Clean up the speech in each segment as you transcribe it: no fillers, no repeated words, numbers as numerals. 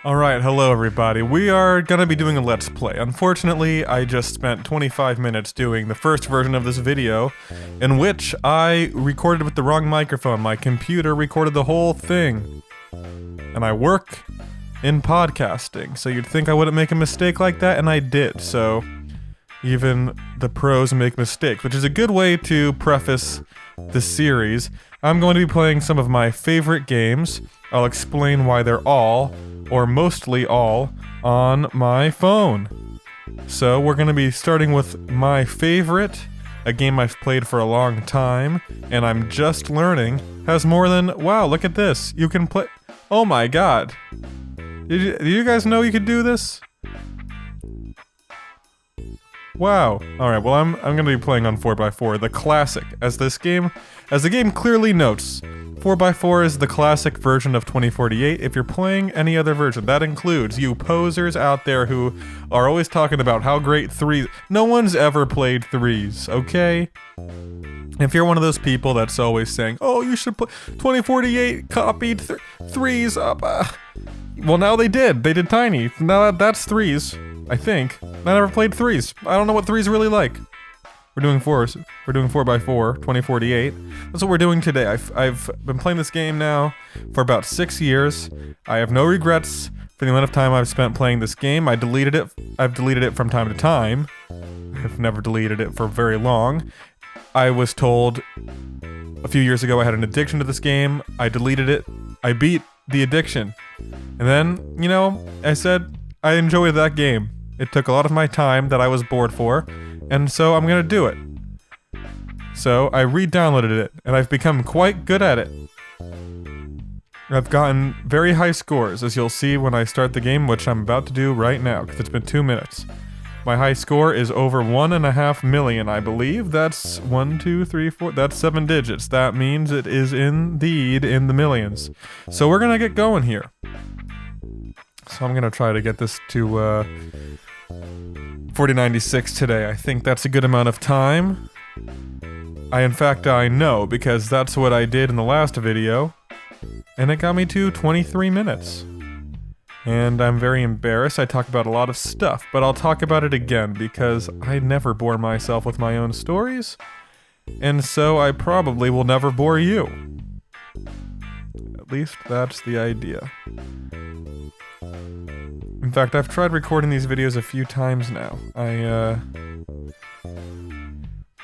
Alright, hello everybody. We are gonna be doing a Let's Play. Unfortunately, I just spent 25 minutes doing the first version of this video, in which I recorded with the wrong microphone. My computer recorded the whole thing. And I work in podcasting, so you'd think I wouldn't make a mistake like that, and I did, so even the pros make mistakes, which is a good way to preface the series. I'm going to be playing some of my favorite games. I'll explain why they're all, or mostly all, on my phone. So we're going to be starting with my favorite, a game I've played for a long time, and I'm just learning, has more than, wow, look at this, you can play, oh my god. Did you guys know you could do this? Wow. Alright, well I'm gonna be playing on 4x4, the classic, as the game clearly notes. 4x4 is the classic version of 2048. If you're playing any other version, that includes you posers out there who are always talking about how great 3s. No one's ever played 3s, okay? If you're one of those people that's always saying, oh, you should play 2048 copied 3s up. Well, now they did. They did Tiny. Now that's 3s. I think. I never played 3s. I don't know what 3s are really like. We're doing 4s. We're doing 4x4, 2048. That's what we're doing today. I've been playing this game now for about 6 years. I have no regrets for the amount of time I've spent playing this game. I've deleted it from time to time. I've never deleted it for very long. I was told a few years ago I had an addiction to this game. I deleted it. I beat the addiction. And then, you know, I said I enjoyed that game. It took a lot of my time that I was bored for, and so I'm gonna do it. So I re-downloaded it, and I've become quite good at it. I've gotten very high scores, as you'll see when I start the game, which I'm about to do right now, because it's been 2 minutes. My high score is over 1.5 million, I believe. That's 1, 2, 3, 4, that's 7 digits. That means it is indeed in the millions. So we're gonna get going here. So I'm gonna try to get this to 4096 today. I think that's a good amount of time. In fact, I know, because that's what I did in the last video. And it got me to 23 minutes. And I'm very embarrassed. I talk about a lot of stuff, but I'll talk about it again, because I never bore myself with my own stories. And so I probably will never bore you. At least that's the idea. In fact, I've tried recording these videos a few times now. I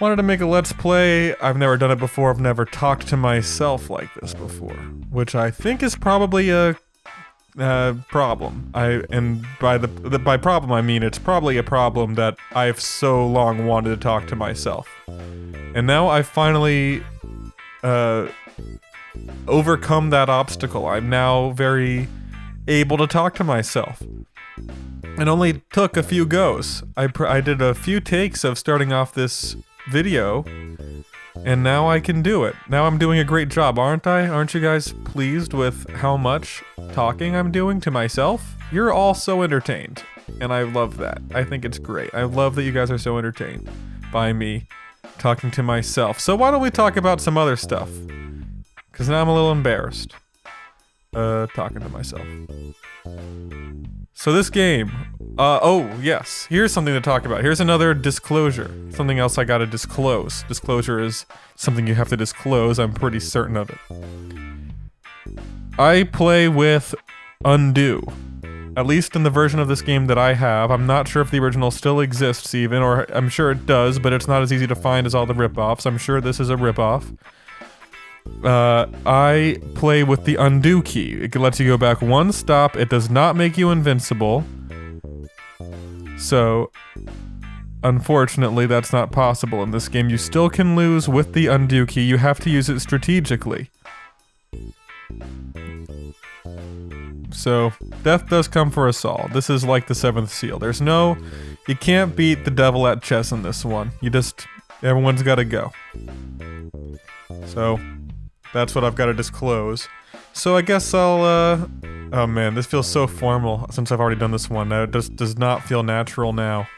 wanted to make a Let's Play. I've never done it before. I've never talked to myself like this before, which I think is probably a problem. And by problem I mean it's probably a problem that I've so long wanted to talk to myself, and now I've finally overcome that obstacle. I'm now very able to talk to myself. It only took a few goes. I did a few takes of starting off this video, and now I can do it. Now I'm doing a great job, aren't I? Aren't you guys pleased with how much talking I'm doing to myself? You're all so entertained, and I love that. I think it's great. I love that you guys are so entertained by me talking to myself. So why don't we talk about some other stuff? Because now I'm a little embarrassed talking to myself. So this game, oh yes, here's something to talk about. Here's another disclosure. Something else I gotta disclose. Disclosure is something you have to disclose, I'm pretty certain of it. I play with Undo. At least in the version of this game that I have. I'm not sure if the original still exists even, or I'm sure it does, but it's not as easy to find as all the rip-offs. I'm sure this is a rip-off. I play with the undo key. It lets you go back one stop. It does not make you invincible. So, unfortunately, that's not possible in this game. You still can lose with the undo key. You have to use it strategically. So, death does come for us all. This is like the seventh seal. You can't beat the devil at chess in this one. Everyone's gotta go. So, that's what I've got to disclose. So I guess I'll, oh man, this feels so formal since I've already done this one. Now it does not feel natural now.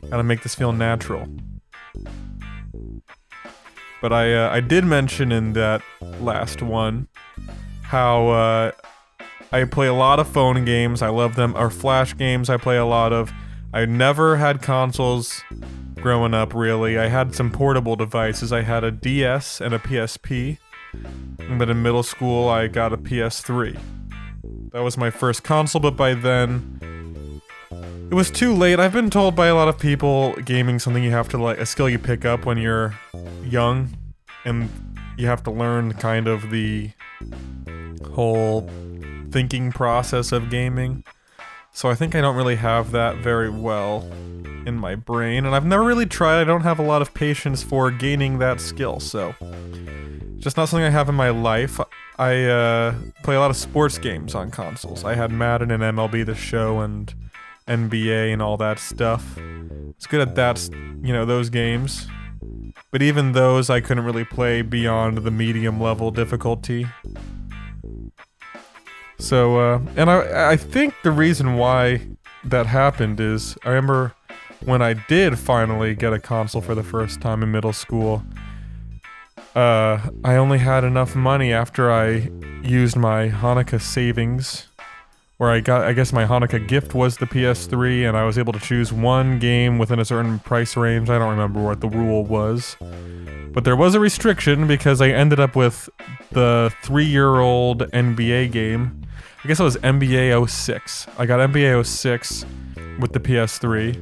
Gotta make this feel natural. But I did mention in that last one how I play a lot of phone games. I love them. Or Flash games I play a lot of. I never had consoles growing up, really. I had some portable devices. I had a DS and a PSP. But in middle school, I got a PS3. That was my first console, but by then, it was too late. I've been told by a lot of people, gaming's something you have to like, a skill you pick up when you're young, and you have to learn kind of the whole thinking process of gaming. So I think I don't really have that very well in my brain, and I've never really tried. I don't have a lot of patience for gaining that skill, so just not something I have in my life. I play a lot of sports games on consoles. I had Madden and MLB The Show and NBA and all that stuff. It's good at that, you know, those games. But even those I couldn't really play beyond the medium level difficulty. So, and I think the reason why that happened is, I remember when I did finally get a console for the first time in middle school, I only had enough money after I used my Hanukkah savings, where I guess my Hanukkah gift was the PS3, and I was able to choose one game within a certain price range. I don't remember what the rule was. But there was a restriction because I ended up with the 3-year-old NBA game. I guess it was NBA 06. I got NBA 06 with the PS3.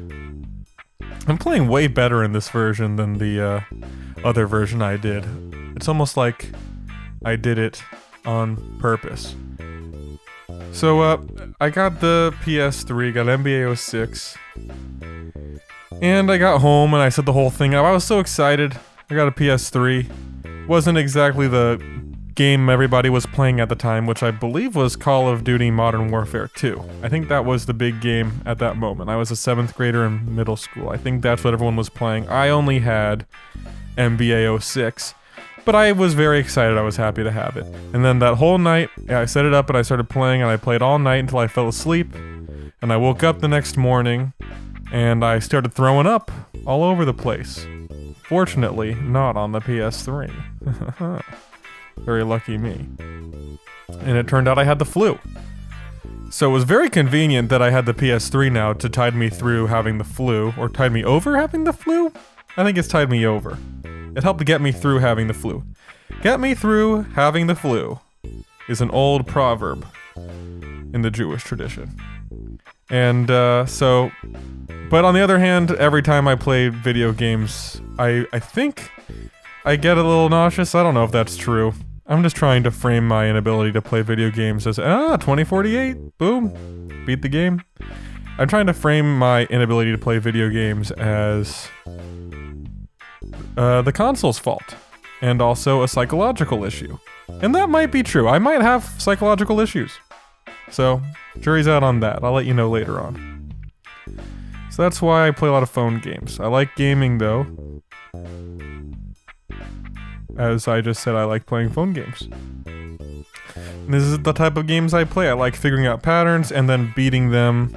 I'm playing way better in this version than the other version I did. It's almost like I did it on purpose. So I got the PS3, got NBA 06, and I got home and I set the whole thing up. I was so excited. I got a PS3. Wasn't exactly the game everybody was playing at the time, which I believe was Call of Duty Modern Warfare 2. I think that was the big game at that moment. I was a 7th grader in middle school. I think that's what everyone was playing. I only had NBA 06, but I was very excited. I was happy to have it. And then that whole night, I set it up and I started playing, and I played all night until I fell asleep. And I woke up the next morning and I started throwing up all over the place. Fortunately, not on the PS3. Very lucky me. And it turned out I had the flu. So it was very convenient that I had the PS3 now to tide me through having the flu, or tide me over having the flu? I think it's tied me over. It helped to get me through having the flu. Get me through having the flu is an old proverb in the Jewish tradition. And but on the other hand, every time I play video games, I think I get a little nauseous. I don't know if that's true. I'm just trying to frame my inability to play video games as, 2048, boom, beat the game. I'm trying to frame my inability to play video games as the console's fault, and also a psychological issue. And that might be true. I might have psychological issues. So, jury's out on that. I'll let you know later on. So that's why I play a lot of phone games. I like gaming though. As I just said, I like playing phone games. And this is the type of games I play. I like figuring out patterns and then beating them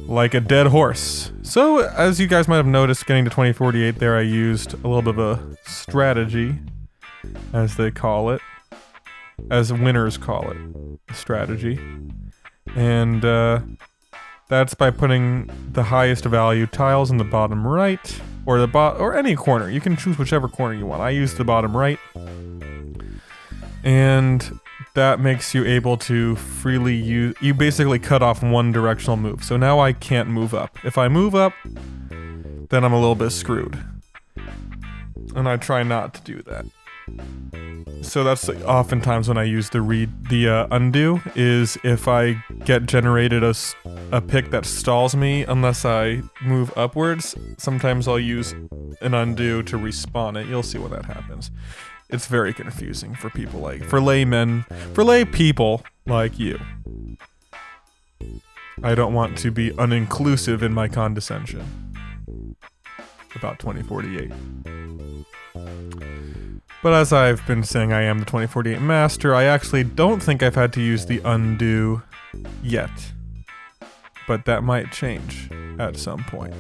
like a dead horse. So, as you guys might have noticed, getting to 2048 there, I used a little bit of a strategy, as they call it. As winners call it. A strategy. And, that's by putting the highest value tiles in the bottom right, or or any corner. You can choose whichever corner you want. I use the bottom right, and that makes you able to freely use. You basically cut off one directional move. So now I can't move up. If I move up, then I'm a little bit screwed, and I try not to do that. So that's oftentimes when I use the undo, is if I get generated a pick that stalls me unless I move upwards. Sometimes I'll use an undo to respawn it. You'll see when that happens. It's very confusing for people for lay people like you. I don't want to be uninclusive in my condescension about 2048. But as I've been saying, I am the 2048 master. I actually don't think I've had to use the undo yet. But that might change at some point.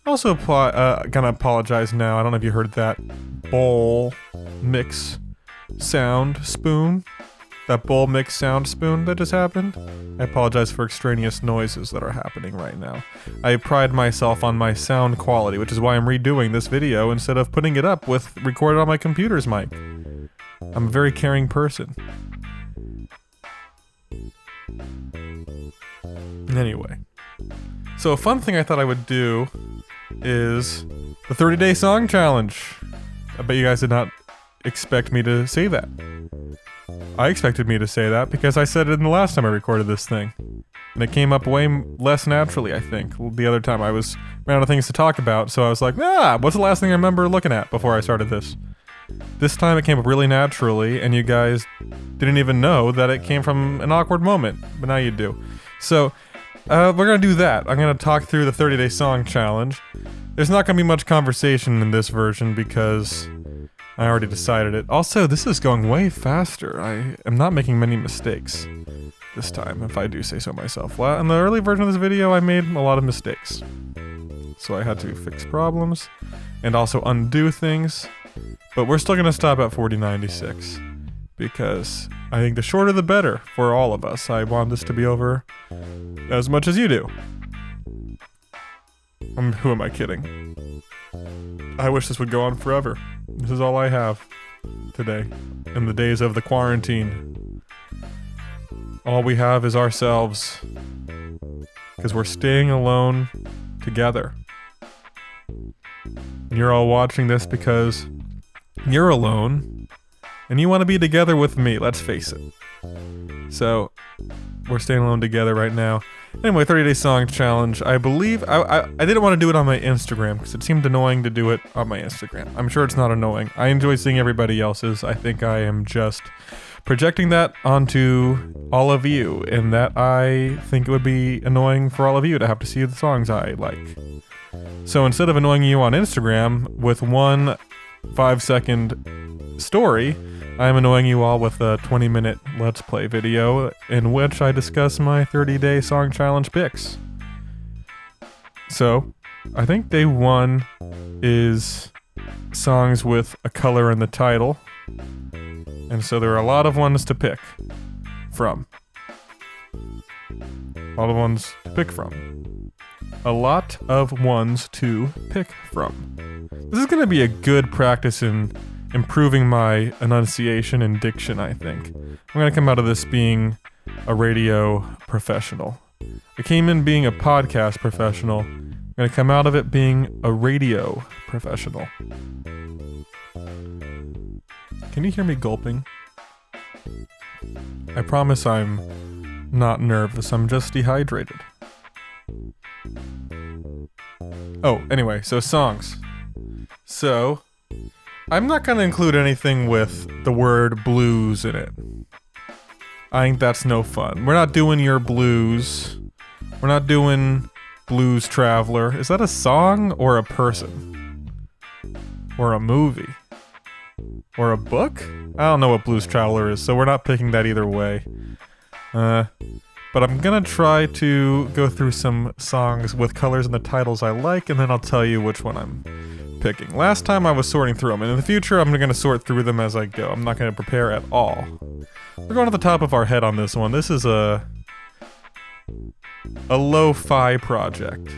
Also, gonna apologize now. I don't know if you heard that bowl mix sound spoon. that bowl mix sound spoon that just happened. I apologize for extraneous noises that are happening right now. I pride myself on my sound quality, which is why I'm redoing this video instead of putting it up with recorded on my computer's mic. I'm a very caring person. Anyway. So a fun thing I thought I would do is the 30-day song challenge. I bet you guys did not expect me to say that. I expected me to say that because I said it in the last time I recorded this thing. And it came up way less naturally, I think. The other time I was ran out of things to talk about, so I was like, what's the last thing I remember looking at before I started this? This time it came up really naturally, and you guys didn't even know that it came from an awkward moment, but now you do. So, we're gonna do that. I'm gonna talk through the 30-day song challenge. There's not gonna be much conversation in this version because I already decided it. Also, this is going way faster. I am not making many mistakes this time, if I do say so myself. Well, in the early version of this video, I made a lot of mistakes. So I had to fix problems and also undo things. But we're still gonna stop at 4096 because I think the shorter the better for all of us. I want this to be over as much as you do. Who am I kidding? I wish this would go on forever. This is all I have today in the days of the quarantine. All we have is ourselves because we're staying alone together. And you're all watching this because you're alone and you want to be together with me, let's face it. So, we're staying alone together right now. Anyway, 30-day song challenge. I believe I didn't want to do it on my Instagram because it seemed annoying to do it on my Instagram. I'm sure it's not annoying. I enjoy seeing everybody else's. I think I am just projecting that onto all of you, and that I think it would be annoying for all of you to have to see the songs I like. So instead of annoying you on Instagram with one 5-second story, I'm annoying you all with a 20-minute Let's Play video in which I discuss my 30-day song challenge picks. So, I think day 1 is songs with a color in the title. And so there are a lot of ones to pick from. A lot of ones to pick from. A lot of ones to pick from. This is going to be a good practice in improving my enunciation and diction, I think. I'm going to come out of this being a radio professional. I came in being a podcast professional. I'm going to come out of it being a radio professional. Can you hear me gulping? I promise I'm not nervous, I'm just dehydrated. Oh, anyway, so songs. So, I'm not gonna include anything with the word blues in it. I think that's no fun. We're not doing Your Blues. We're not doing Blues Traveler. Is that a song or a person? Or a movie? Or a book? I don't know what Blues Traveler is, so we're not picking that either way. But I'm gonna try to go through some songs with colors in the titles I like, and then I'll tell you which one I'm picking. Last time I was sorting through them, and in the future I'm gonna sort through them as I go. I'm not gonna prepare at all. We're going to the top of our head on this one. This is a lo-fi project.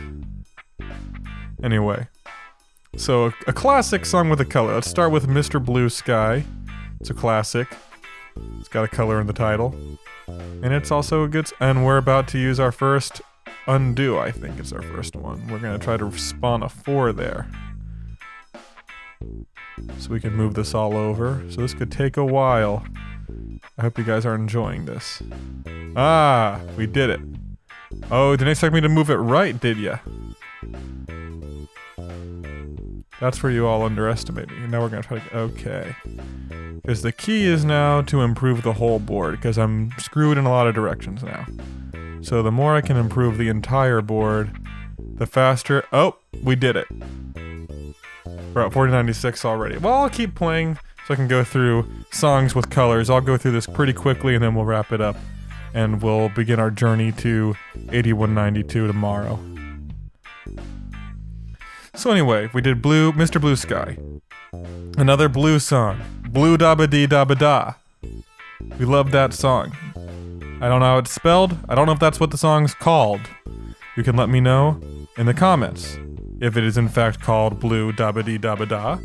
Anyway. So, a classic song with a color. Let's start with Mr. Blue Sky. It's a classic. It's got a color in the title. And it's also a good... And we're about to use our first undo, I think is our first one. We're going to try to spawn a 4 there. So we can move this all over. So this could take a while. I hope you guys are enjoying this. Ah, we did it. Oh, didn't expect me to move it right, did ya? That's where you all underestimate me. Now we're gonna try to... Okay. Because the key is now to improve the whole board, because I'm screwed in a lot of directions now. So the more I can improve the entire board, the faster... Oh, we did it. We're at 4096 already. Well, I'll keep playing so I can go through songs with colors. I'll go through this pretty quickly and then we'll wrap it up. And we'll begin our journey to 8192 tomorrow. So anyway, we did Mr. Blue Sky. Another blue song. Blue Dabba Dee Dabba Da. We love that song. I don't know how it's spelled. I don't know if that's what the song's called. You can let me know in the comments if it is in fact called Blue Dabba Dee Dabba Da.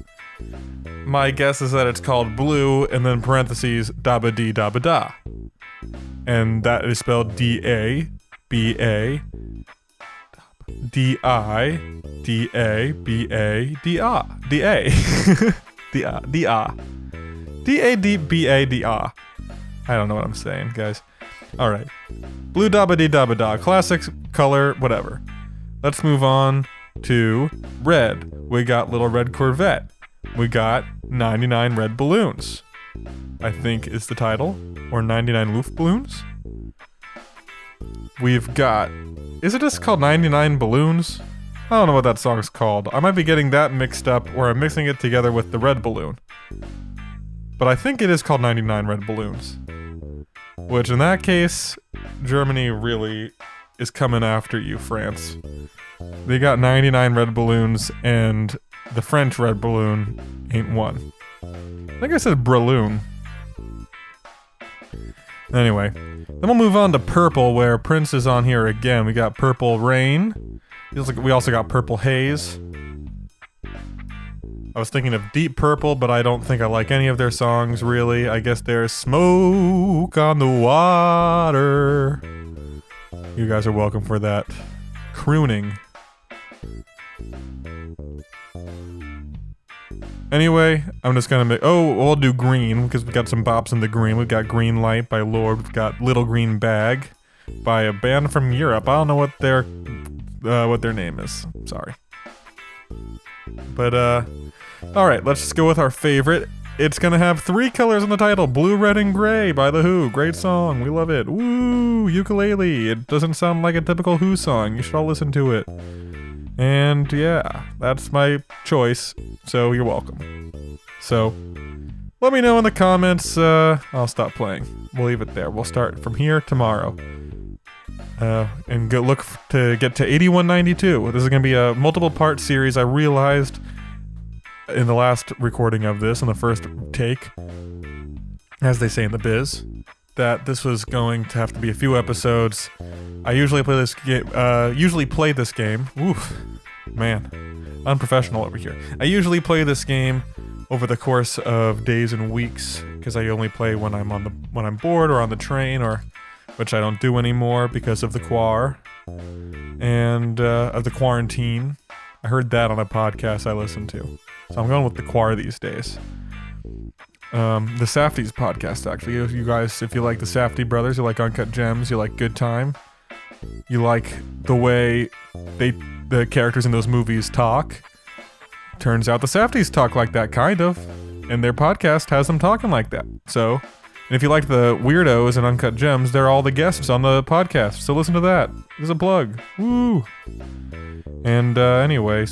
My guess is that it's called Blue and then parentheses Dabba Dee Dabba Da. And that is spelled D-A-B-A D-I-D-A-B-A-D-A D-A D-A D-A-D-B-A-D-A. I don't know what I'm saying, guys. Alright. Blue Dabba Dee Dabba Da. Classic color, whatever. Let's move on to red. We got Little Red Corvette. We got 99 Red Balloons, I think is the title. Or 99 Luftballons. We've got... Is it just called 99 Balloons? I don't know what that song's called. I might be getting that mixed up, or I'm mixing it together with the Red Balloon. But I think it is called 99 Red Balloons. Which in that case, Germany really is coming after you, France. They got 99 red balloons, and the French red balloon ain't one. I think I said balloon. Anyway, then we'll move on to purple, where Prince is on here again. We got Purple Rain. Feels like we also got Purple Haze. I was thinking of Deep Purple, but I don't think I like any of their songs, really. I guess there's Smoke on the Water. You guys are welcome for that crooning. Anyway, I'm just gonna make... Oh, we'll do green, because we got some bops in the green. We've got Green Light by Lorde. We've got Little Green Bag by a band from Europe. I don't know what their name is. Sorry. But, alright, let's just go with our favorite. It's gonna have 3 colors in the title. Blue, Red, and Gray by The Who. Great song. We love it. Woo! Ukulele. It doesn't sound like a typical Who song. You should all listen to it. And yeah, that's my choice. So you're welcome. So, let me know in the comments. I'll stop playing. We'll leave it there. We'll start from here tomorrow. And go look to get to 8192. This is going to be a multiple part series. I realized in the last recording of this, in the first take, as they say in the biz, that this was going to have to be a few episodes. I usually play this game. Oof, man, unprofessional over here. I usually play this game over the course of days and weeks, because I only play when I'm bored or on the train, or which I don't do anymore because of the quar and of the quarantine. I heard that on a podcast I listened to. So I'm going with the quar these days. The Safdies podcast, actually. You guys, if you like the Safdie brothers, you like Uncut Gems, you like Good Time, you like the way the characters in those movies talk. Turns out the Safdies talk like that, kind of. And their podcast has them talking like that. So, and if you like the Weirdos and Uncut Gems, they're all the guests on the podcast. So listen to that. There's a plug. Woo! And anyway, so